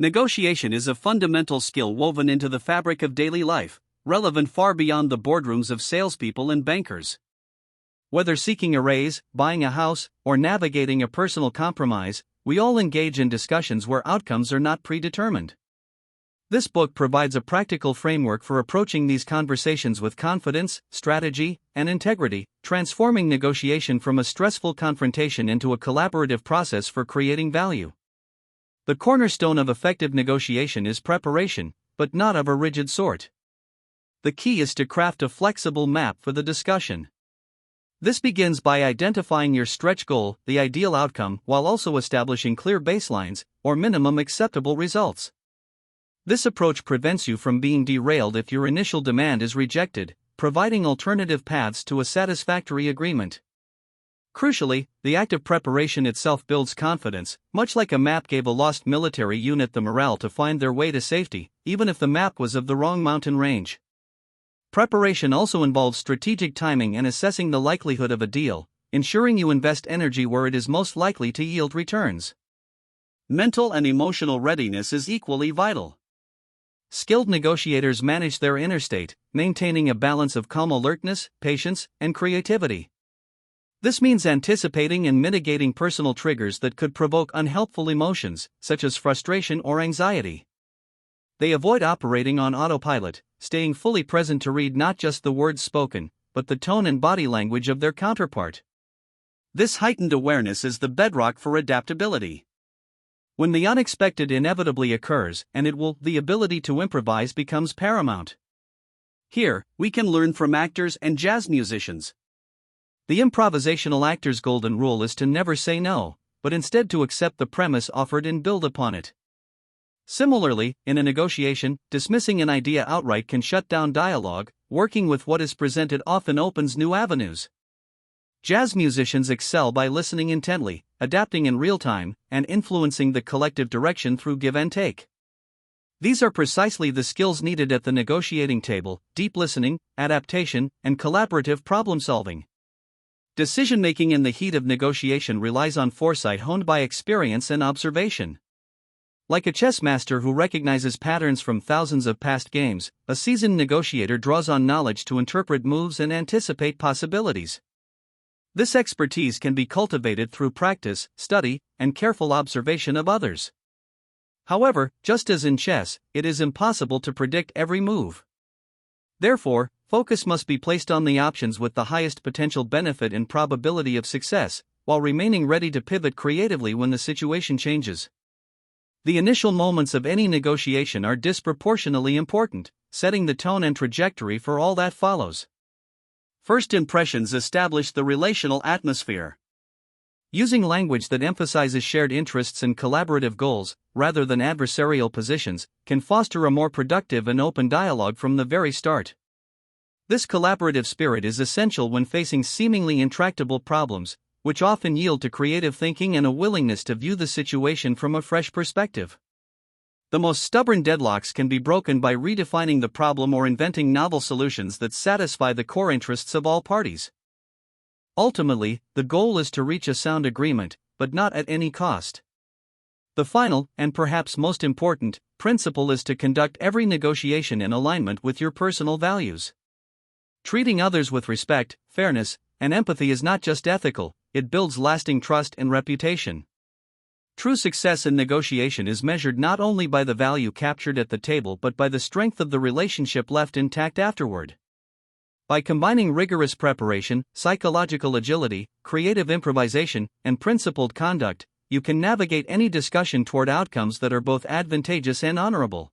Negotiation is a fundamental skill woven into the fabric of daily life, relevant far beyond the boardrooms of salespeople and bankers. Whether seeking a raise, buying a house, or navigating a personal compromise, we all engage in discussions where outcomes are not predetermined. This book provides a practical framework for approaching these conversations with confidence, strategy, and integrity, transforming negotiation from a stressful confrontation into a collaborative process for creating value. The cornerstone of effective negotiation is preparation, but not of a rigid sort. The key is to craft a flexible map for the discussion. This begins by identifying your stretch goal, the ideal outcome, while also establishing clear baselines, or minimum acceptable results. This approach prevents you from being derailed if your initial demand is rejected, providing alternative paths to a satisfactory agreement. Crucially, the act of preparation itself builds confidence, much like a map gave a lost military unit the morale to find their way to safety, even if the map was of the wrong mountain range. Preparation also involves strategic timing and assessing the likelihood of a deal, ensuring you invest energy where it is most likely to yield returns. Mental and emotional readiness is equally vital. Skilled negotiators manage their inner state, maintaining a balance of calm alertness, patience, and creativity. This means anticipating and mitigating personal triggers that could provoke unhelpful emotions, such as frustration or anxiety. They avoid operating on autopilot, staying fully present to read not just the words spoken, but the tone and body language of their counterpart. This heightened awareness is the bedrock for adaptability. When the unexpected inevitably occurs, and the ability to improvise becomes paramount. Here, we can learn from actors and jazz musicians. The improvisational actor's golden rule is to never say no, but instead to accept the premise offered and build upon it. Similarly, in a negotiation, dismissing an idea outright can shut down dialogue. Working with what is presented often opens new avenues. Jazz musicians excel by listening intently, adapting in real time, and influencing the collective direction through give and take. These are precisely the skills needed at the negotiating table: deep listening, adaptation, and collaborative problem solving. Decision-making in the heat of negotiation relies on foresight honed by experience and observation. Like a chess master who recognizes patterns from thousands of past games, a seasoned negotiator draws on knowledge to interpret moves and anticipate possibilities. This expertise can be cultivated through practice, study, and careful observation of others. However, just as in chess, it is impossible to predict every move. Therefore, focus must be placed on the options with the highest potential benefit and probability of success, while remaining ready to pivot creatively when the situation changes. The initial moments of any negotiation are disproportionately important, setting the tone and trajectory for all that follows. First impressions establish the relational atmosphere. Using language that emphasizes shared interests and collaborative goals, rather than adversarial positions, can foster a more productive and open dialogue from the very start. This collaborative spirit is essential when facing seemingly intractable problems, which often yield to creative thinking and a willingness to view the situation from a fresh perspective. The most stubborn deadlocks can be broken by redefining the problem or inventing novel solutions that satisfy the core interests of all parties. Ultimately, the goal is to reach a sound agreement, but not at any cost. The final, and perhaps most important, principle is to conduct every negotiation in alignment with your personal values. Treating others with respect, fairness, and empathy is not just ethical, it builds lasting trust and reputation. True success in negotiation is measured not only by the value captured at the table but by the strength of the relationship left intact afterward. By combining rigorous preparation, psychological agility, creative improvisation, and principled conduct, you can navigate any discussion toward outcomes that are both advantageous and honorable.